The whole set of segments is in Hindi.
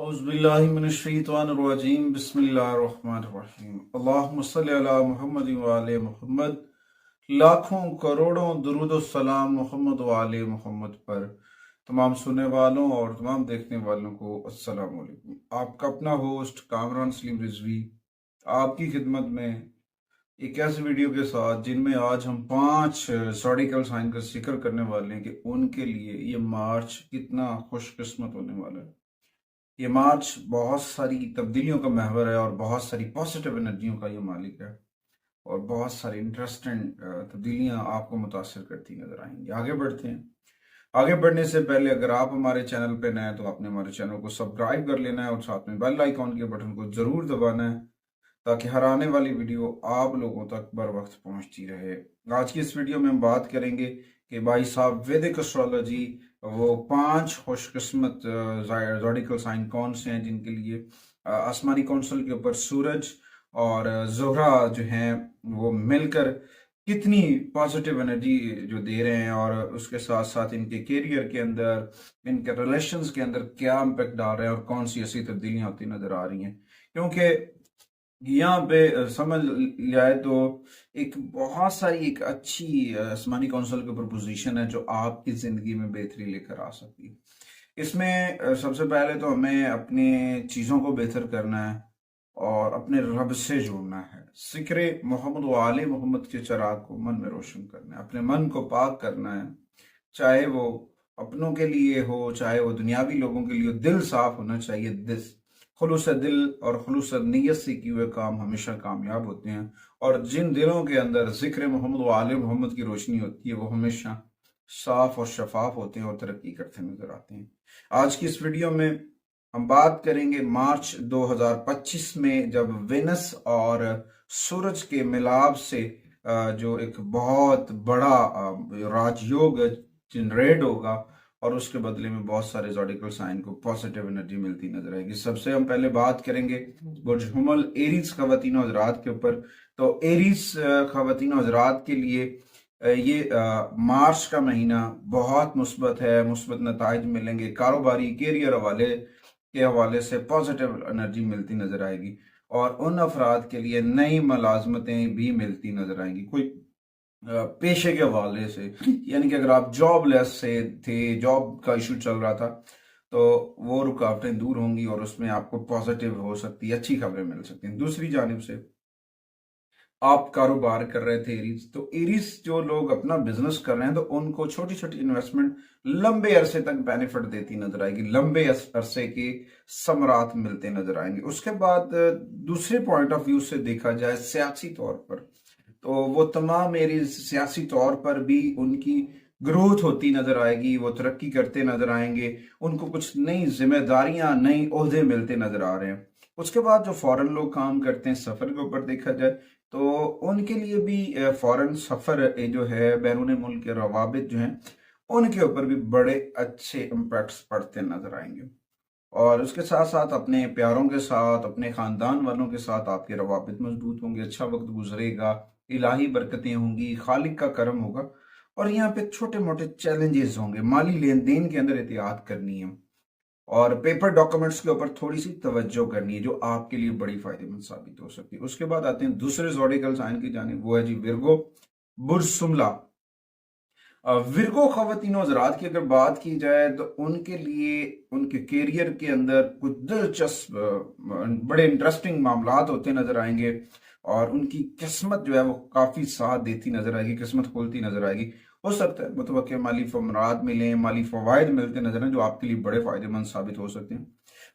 औज़ुबिल्लाहिमिनश्शैतानिर्रजीम बिस्मिल्लाहिर्रहमानिर्रहीम अल्लाहुम्मा सल्लि अला मुहम्मद व आले मुहम्मद। लाखों करोड़ों दुरूद व सलाम मोहम्मद व आले मोहम्मद पर। तमाम सुनने वालों और तमाम देखने वालों को अस्सलाम वालेकुम। आपका अपना होस्ट कामरान सलीम रिजवी आपकी खिदमत में एक ऐसे वीडियो के साथ जिनमें आज हम 5 ज़ोडिकल साइन का जिक्र करने वाले हैं कि उनके लिए ये मार्च कितना खुशकिस्मत होने वाला है। ये मार्च बहुत सारी तब्दीलियों का महवर है और बहुत सारी पॉजिटिव एनर्जियों का ये मालिक है और बहुत सारी इंटरेस्टिंग तब्दीलियां आपको मुतासर करती नजर आएंगी। आगे बढ़ते हैं। आगे बढ़ने से पहले अगर आप हमारे चैनल पे नए हैं तो आपने हमारे चैनल को सब्सक्राइब कर लेना है और साथ में बेल आइकॉन के बटन को जरूर दबाना है ताकि हर आने वाली वीडियो आप लोगों तक बर वक्त पहुंचती रहे। आज की इस वीडियो में हम बात करेंगे कि भाई साहब वैदिक एस्ट्रोलॉजी वो 5 खुशकिस्मत ज़ोडिकल साइन कौन से हैं जिनके लिए आसमानी कौंसल के ऊपर सूरज और ज़ोहरा जो हैं वो मिलकर कितनी पॉजिटिव एनर्जी जो दे रहे हैं और उसके साथ साथ इनके करियर के अंदर, इनके रिलेशंस के अंदर क्या इम्पेक्ट डाल रहे हैं और कौन सी ऐसी तब्दीलियां होती नजर आ रही हैं। क्योंकि यहाँ पे समझ जाए तो एक बहुत सारी एक अच्छी आसमानी कौंसल के ऊपर पोजीशन है जो आपकी जिंदगी में बेहतरी लेकर आ सकती है। इसमें सबसे पहले तो हमें अपने चीज़ों को बेहतर करना है और अपने रब से जुड़ना है। जिक्र मोहम्मद व आले मोहम्मद के चिराग को मन में रोशन करना है, अपने मन को पाक करना है, चाहे वो अपनों के लिए हो चाहे वो दुनियावी लोगों के लिए हो। दिल साफ होना चाहिए। खुलूस दिल और खुलूस नीयत से किए हुए काम हमेशा कामयाब होते हैं और जिन दिलों के अंदर जिक्र मोहम्मद व आले मोहम्मद की रोशनी होती है वो हमेशा साफ और शफाफ होते हैं और तरक्की करते नजर आते हैं। आज की इस वीडियो में हम बात करेंगे मार्च 2025 में जब वेनस और सूरज के मिलाप से जो एक बहुत बड़ा राजयोग जनरेट होगा और उसके बदले में बहुत सारे ज़ोडिकल साइन को पॉजिटिव एनर्जी मिलती नजर आएगी। सबसे हम पहले बात करेंगे बुर्ज हुमल एरीज खवातीन हजरात के ऊपर। तो एरीज खवातीन हजरात के लिए ये मार्च का महीना बहुत मुस्बत है, मुस्बत नताइज मिलेंगे। कारोबारी कैरियर हवाले से पॉजिटिव एनर्जी मिलती नजर आएगी और उन अफराद के लिए नई मुलाजमतें भी मिलती नजर आएंगी। कोई पेशे के हवाले से, यानी कि अगर आप जॉबलेस से थे, जॉब का इशू चल रहा था, तो वो रुकावटें दूर होंगी और उसमें आपको पॉजिटिव हो सकती है, अच्छी खबरें मिल सकती हैं। दूसरी जानिब से आप कारोबार कर रहे थे एरीज, तो एरीज जो लोग अपना बिजनेस कर रहे हैं तो उनको छोटी छोटी इन्वेस्टमेंट लंबे अरसे तक बेनिफिट देती नजर आएगी, लंबे अरसे के समरात मिलते नजर आएंगे। उसके बाद दूसरे पॉइंट ऑफ व्यू से देखा जाए सियासी तौर पर, तो वो तमाम एरीज सियासी तौर पर भी उनकी ग्रोथ होती नजर आएगी, वो तरक्की करते नजर आएंगे, उनको कुछ नई जिम्मेदारियां नई ओहदे मिलते नजर आ रहे हैं। उसके बाद जो फॉरेन लोग काम करते हैं सफर के ऊपर देखा जाए तो उनके लिए भी फॉरेन सफर जो है, बैरून मुल्क के रवाबित जो हैं उनके ऊपर भी बड़े अच्छे इम्पैक्ट्स पड़ते नजर आएंगे। और उसके साथ साथ अपने प्यारों के साथ, अपने खानदान वालों के साथ आपके रवाबित मजबूत होंगे, अच्छा वक्त गुजरेगा, इलाही बरकतें होंगी, खालिक का करम होगा। और यहाँ पे छोटे मोटे चैलेंजेस होंगे, माली लेन देन के अंदर एहतियात करनी है और पेपर डॉक्यूमेंट्स के ऊपर थोड़ी सी तवज्जो करनी है जो आपके लिए बड़ी फायदेमंद साबित हो सकती है। उसके बाद आते हैं दूसरे ज़ोडिकल साइन की जानिब, वो है जी विर्गो बुर्ज सुमला। विर्गो खवातीन हजरात की अगर बात की जाए तो उनके लिए उनके कैरियर के अंदर कुछ दिलचस्प बड़े इंटरेस्टिंग मामलात होते नजर आएंगे और उनकी किस्मत जो है वो काफी साथ देती नजर आएगी, किस्मत खुलती नजर आएगी। हो सकता है मुतवक्किल माली फमरात मिले, माली फवायद मिलते नजर आए जो आपके लिए बड़े फायदेमंद साबित हो सकते हैं।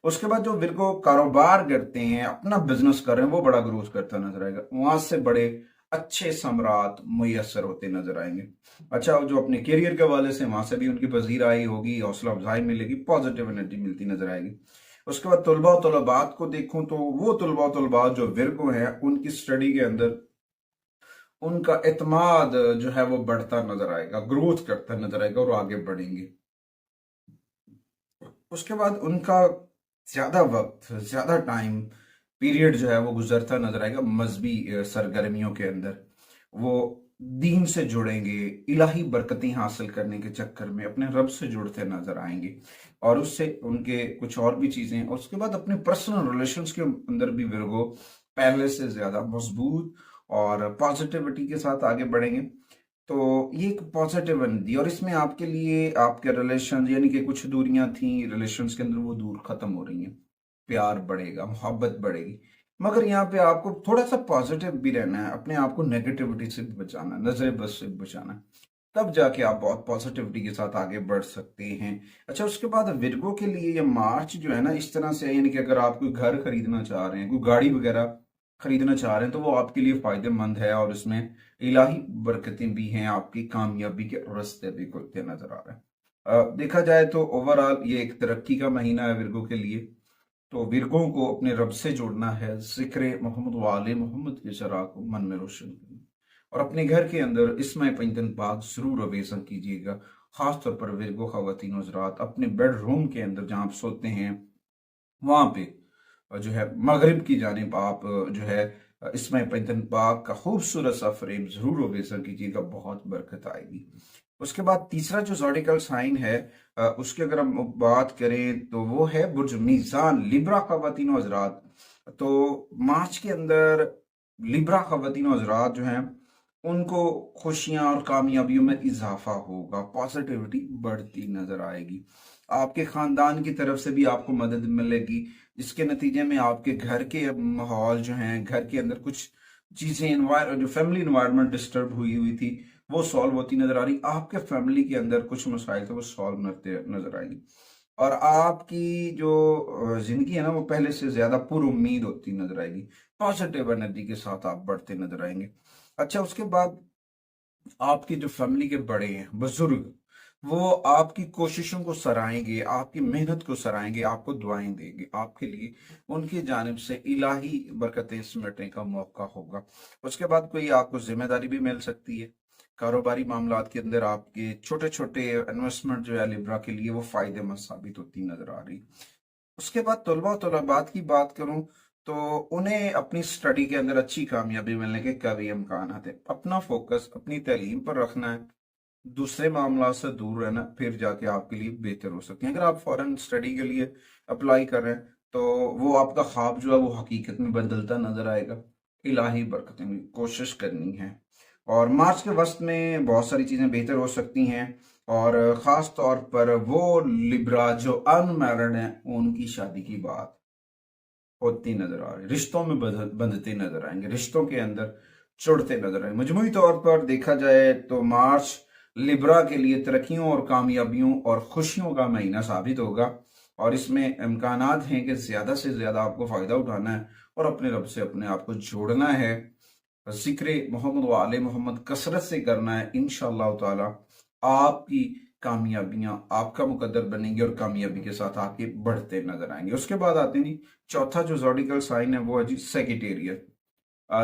उसके बाद जो विर्गो कारोबार करते हैं, अपना बिजनेस कर रहे हैं, वो बड़ा ग्रोथ करता नजर आएगा, वहां से बड़े अच्छे सम्राट मुयसर होते नजर आएंगे। अच्छा, जो अपने करियर के हवाले से वहां से भी उनकी पजीराई होगी, हौसला अफजाई मिलेगी, पॉजिटिव एनर्जी मिलती नजर आएगी। उसके बाद तलबा और तलबात को देखूं तो वो तलबा और तलबात जो विर्गो हैं उनकी स्टडी के अंदर उनका एतमाद जो है वो बढ़ता नजर आएगा, ग्रोथ करता नजर आएगा और आगे बढ़ेंगे। उसके बाद उनका ज्यादा वक्त, ज्यादा टाइम पीरियड जो है वो गुजरता नजर आएगा मजहबी सरगर्मियों के अंदर। वो दीन से जुड़ेंगे, इलाही बरकतें हासिल करने के चक्कर में अपने रब से जुड़ते नजर आएंगे, और उससे उनके कुछ और भी चीजें, और उसके बाद अपने पर्सनल रिलेशंस के अंदर भी विर्गो पहले से ज्यादा मजबूत और पॉजिटिविटी के साथ आगे बढ़ेंगे। तो ये एक पॉजिटिव एनर्जी, और इसमें आपके लिए आपके रिलेशन यानी कि कुछ दूरियां थी रिलेशंस के अंदर, वो दूर खत्म हो रही हैं, प्यार बढ़ेगा, मोहब्बत बढ़ेगी। मगर यहाँ पे आपको थोड़ा सा पॉजिटिव भी रहना है, अपने आप को नेगेटिविटी से भी बचाना है, नजर बस से भी बचाना है, तब जाके आप बहुत पॉजिटिविटी के साथ आगे बढ़ सकते हैं। अच्छा, उसके बाद विर्गो के लिए ये मार्च जो है ना इस तरह से है, यानी कि अगर आप कोई घर खरीदना चाह रहे हैं, कोई गाड़ी वगैरह खरीदना चाह रहे हैं, तो वो आपके लिए फायदेमंद है, और इसमें इलाही बरकतें भी हैं, आपकी कामयाबी के रास्ते भी खुलते नजर आ रहे हैं। देखा जाए तो ओवरऑल ये एक तरक्की का महीना है विर्गो के लिए। तो विर्गों को अपने रब से जोड़ना है, जिक्र मोहम्मद वाले मोहम्मद के शरा को मन में रोशन करना, और अपने घर के अंदर इसमें पंजन पाक जरूर अवेजन कीजिएगा। खासतौर पर विर्गो खवातीन हज़रात अपने बेडरूम के अंदर जहां आप सोते हैं, वहां पे जो है मगरिब की जानिब आप जो है इसमें पंजन पाक का खूबसूरत सा फ्रेम जरूर अवेजन कीजिएगा, बहुत बरकत आएगी। उसके बाद तीसरा जो ज़ोडिकल साइन है, उसकी अगर हम बात करें तो वो है बुर्ज मीज़ान, लिब्रा ख़वातीन व हज़रात। तो मार्च के अंदर लिब्रा ख़वातीन व हज़रात जो हैं उनको खुशियां और कामयाबियों में इजाफा होगा, पॉजिटिविटी बढ़ती नजर आएगी, आपके खानदान की तरफ से भी आपको मदद मिलेगी, जिसके नतीजे में आपके घर के माहौल जो हैं, घर के अंदर कुछ चीजें जो फैमिली इन्वायरमेंट डिस्टर्ब हुई हुई थी वो सॉल्व होती नजर आ रही, आपके फैमिली के अंदर कुछ मसाइल थे वो सॉल्व नजर आएंगी, और आपकी जो जिंदगी है ना वो पहले से ज्यादा पुरुम्मीद होती नजर आएगी, पॉजिटिव एनर्जी के साथ आप बढ़ते नजर आएंगे। अच्छा, उसके बाद आपकी जो फैमिली के बड़े हैं, बुजुर्ग, वो आपकी कोशिशों को सराहेंगे, आपकी मेहनत को सराहेंगे, आपको दुआएं देंगे, आपके लिए उनकी जानिब से इलाही बरकतें सिमटने का मौका होगा। उसके बाद कोई आपको जिम्मेदारी भी मिल सकती है, कारोबारी मामलात के अंदर आपके छोटे छोटे इन्वेस्टमेंट जो है लिब्रा के लिए वो फायदेमंद साबित होती नजर आ रही। उसके बाद तलबा और तलबात की बात करूं तो उन्हें अपनी स्टडी के अंदर अच्छी कामयाबी मिलने के कभी इम्कान है, अपना फोकस अपनी तालीम पर रखना है, दूसरे मामला से दूर रहना, फिर जाके आपके लिए बेहतर हो सकती है। अगर आप फॉरेन स्टडी के लिए अप्लाई कर रहे हैं तो वो आपका ख्वाब जो है वो हकीकत में बदलता नजर आएगा, इलाही बरकतें भी कोशिश करनी है। और मार्च के वस्त में बहुत सारी चीजें बेहतर हो सकती हैं, और खास तौर पर वो लिब्रा जो अनमैरिड हैं उनकी शादी की बात होती नजर आ रही, रिश्तों में बंधते नजर आएंगे, रिश्तों के अंदर चुड़ते नजर आएंगे। मजमूई तौर पर देखा जाए तो मार्च लिब्रा के लिए तरक्कियों और कामयाबियों और खुशियों का महीना साबित होगा, और इसमें इम्कानात हैं कि ज्यादा से ज्यादा आपको फायदा उठाना है और अपने रब से अपने आप को जोड़ना है, जिक्र मोहम्मद वाले मोहम्मद कसरत से करना है। इंशाअल्लाह ताला आपकी कामयाबियां आपका मुकद्दर बनेंगी और कामयाबी के साथ आगे बढ़ते नजर आएंगे। उसके बाद आते हैं चौथा जो ज़ोडिकल साइन है वो है जी सेगिटेरियस।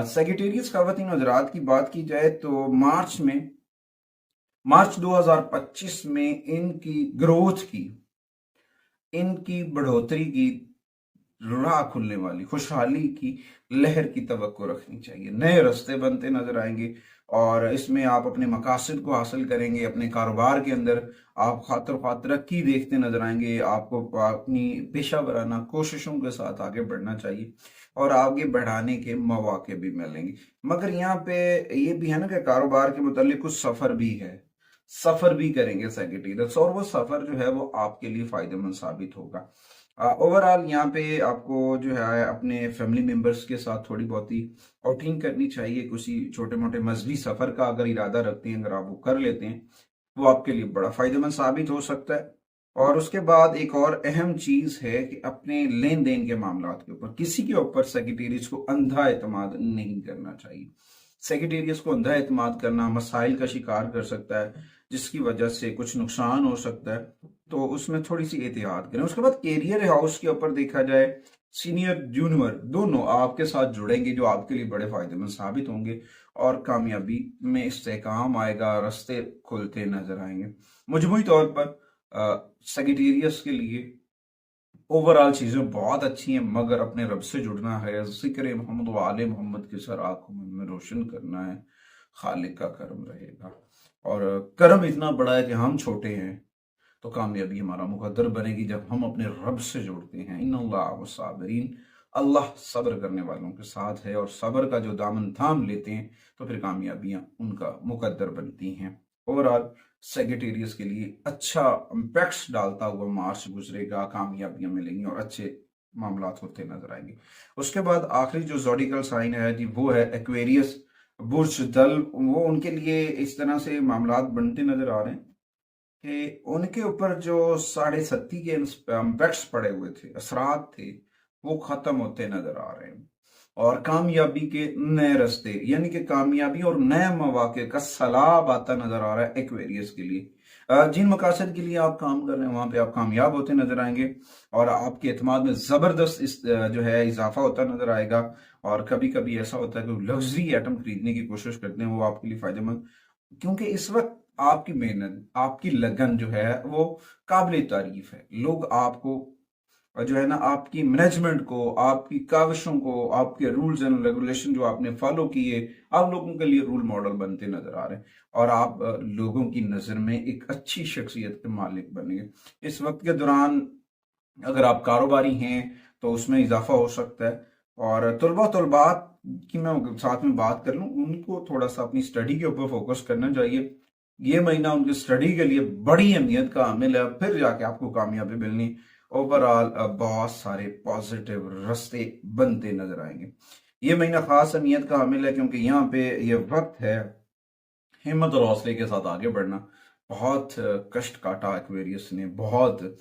सेगिटेरियस ख़वातीन हज़रात की बात की जाए तो मार्च 2025 में इनकी ग्रोथ की, इनकी बढ़ोतरी की राह खुलने वाली, खुशहाली की लहर की तवक्को रखनी चाहिए, नए रास्ते बनते नजर आएंगे, और इसमें आप अपने मकासद को हासिल करेंगे, अपने कारोबार के अंदर आप खातर ख्वाह तरक्की देखते नजर आएंगे, आपको अपनी पेशा वराना कोशिशों के साथ आगे बढ़ना चाहिए और आगे बढ़ाने के मौके भी मिलेंगे। मगर यहाँ पे ये भी है ना कि कारोबार के मुतालिक कुछ सफर भी है, सफर भी करेंगे सेक्रेटरीज, और वो सफर जो है वो आपके लिए फायदेमंद साबित होगा। ओवरऑल यहाँ पे आपको जो है अपने फैमिली मेंबर्स के साथ थोड़ी बहुत ही आउटिंग करनी चाहिए, किसी छोटे मोटे मजहबी सफर का अगर इरादा रखते हैं, अगर आप वो कर लेते हैं वो आपके लिए बड़ा फायदेमंद साबित हो सकता है। और उसके बाद एक और अहम चीज है कि अपने लेन देन के मामला के ऊपर किसी के ऊपर सेक्रेटरीज को अंधा एतमाद नहीं करना चाहिए। सेक्रेटेरियस को अंधा एतमाद करना मसाइल का शिकार कर सकता है, जिसकी वजह से कुछ नुकसान हो सकता है, तो उसमें थोड़ी सी एहतियात करें। उसके बाद कैरियर हाउस के ऊपर देखा जाए, सीनियर जूनियर दोनों आपके साथ जुड़ेंगे जो आपके लिए बड़े फायदेमंद साबित होंगे, और कामयाबी में इस्तेकाम आएगा, रास्ते खुलते नजर आएंगे। मजमूई तौर पर सेक्रेटेरियस के लिए ओवरऑल चीजें बहुत अच्छी हैं, मगर अपने रब से जुड़ना है, जिक्र मोहम्मद वाले मोहम्मद के सर आंखों में रोशन करना है, खालिक का करम रहेगा। और करम इतना बड़ा है कि हम छोटे हैं तो कामयाबी हमारा मुकद्दर बनेगी जब हम अपने रब से जुड़ते हैं। इन्नल्लाह मस्साबिरीन, अल्लाह सब्र करने वालों के साथ है, और सब्र का जो दामन थाम लेते हैं तो फिर कामयाबियां उनका मुकद्दर बनती हैं। ओवरऑल सेक्रेटेरियस के लिए अच्छा इम्पैक्ट्स डालता हुआ मार्च गुजरेगा, कामयाबियां मिलेंगी और अच्छे मामलात होते नजर आएंगे। उसके बाद आखिरी जो ज़ोडिकल साइन है जी वो है एक्वेरियस, बुर्ज दल। वो उनके लिए इस तरह से मामलात बनते नजर आ रहे हैं कि उनके ऊपर जो 7.5 के इम्पैक्ट्स पड़े हुए थे, असरात थे, वो खत्म होते नजर आ रहे हैं और कामयाबी के नए रास्ते यानी कि कामयाबी और नए मौके का सलाब आता नजर आ रहा है एक्वेरियस के लिए। जिन मकासद के लिए आप काम कर रहे हैं वहां पे आप कामयाब होते नजर आएंगे और आपके एतमाद में जबरदस्त जो है इजाफा होता नजर आएगा। और कभी कभी ऐसा होता है कि लग्जरी आइटम खरीदने की कोशिश करते हैं, वो आपके लिए फायदेमंद, क्योंकि इस वक्त आपकी मेहनत, आपकी लगन जो है वो काबिल तारीफ है। लोग आपको जो है ना, आपकी मैनेजमेंट को, आपकी काविशों को, आपके रूल्स एंड रेगुलेशन जो आपने फॉलो किए, आप लोगों के लिए रूल मॉडल बनते नजर आ रहे हैं और आप लोगों की नजर में एक अच्छी शख्सियत के मालिक बनेंगे। इस वक्त के दौरान अगर आप कारोबारी हैं तो उसमें इजाफा हो सकता है। और तलबात की मैं साथ में बात कर लूँ, उनको थोड़ा सा अपनी स्टडी के ऊपर फोकस करना चाहिए। ये महीना उनकी स्टडी के लिए बड़ी अहमियत का हामिल है, फिर जाके आपको कामयाबी मिलनी। ओवरऑल बहुत सारे पॉजिटिव रास्ते बनते नजर आएंगे। ये महीना खास अहमियत का हामिल है क्योंकि यहाँ पे ये वक्त है हिम्मत और हौसले के साथ आगे बढ़ना। बहुत कष्ट काटा एक्वेरियस ने, बहुत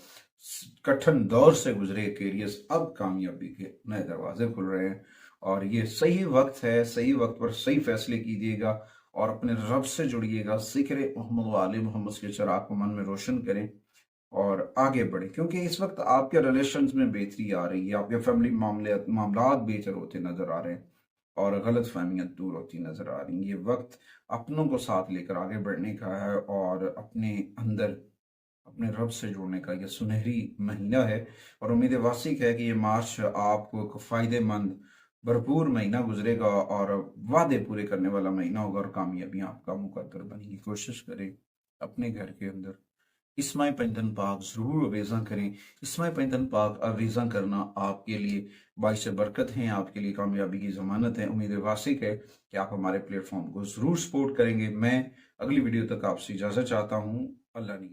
कठिन दौर से गुजरे एक्वेरियस, अब कामयाबी के नए दरवाजे खुल रहे हैं और ये सही वक्त है। सही वक्त पर सही फैसले कीजिएगा और अपने रब से जुड़िएगा। जिक्र मोहम्मद वाले मोहम्मद के चिराग को मन में रोशन करें और आगे बढ़े, क्योंकि इस वक्त आपके रिलेशंस में बेहतरी आ रही है, आपके फैमिली मामलात बेहतर होते नजर आ रहे हैं और गलत फहमियाँ दूर होती नजर आ रही हैं। ये वक्त अपनों को साथ लेकर आगे बढ़ने का है और अपने अंदर अपने रब से जुड़ने का ये सुनहरी महीना है। और उम्मीद वासिक है कि ये मार्च आपको एक फायदेमंद भरपूर महीना गुजरेगा और वादे पूरे करने वाला महीना होगा और कामयाबियां आपका मुकद्दर बनेगी। कोशिश करें अपने घर के अंदर इस्माई पैंतन पाक जरूर अवेजा करें। इस्माई पैंतन पाक अवेजा करना आपके लिए बाइस बरकत है, आपके लिए कामयाबी की जमानत है। उम्मीद वासिक है कि आप हमारे प्लेटफॉर्म को जरूर सपोर्ट करेंगे। मैं अगली वीडियो तक आपसे इजाजत चाहता हूँ। अल्लाह ने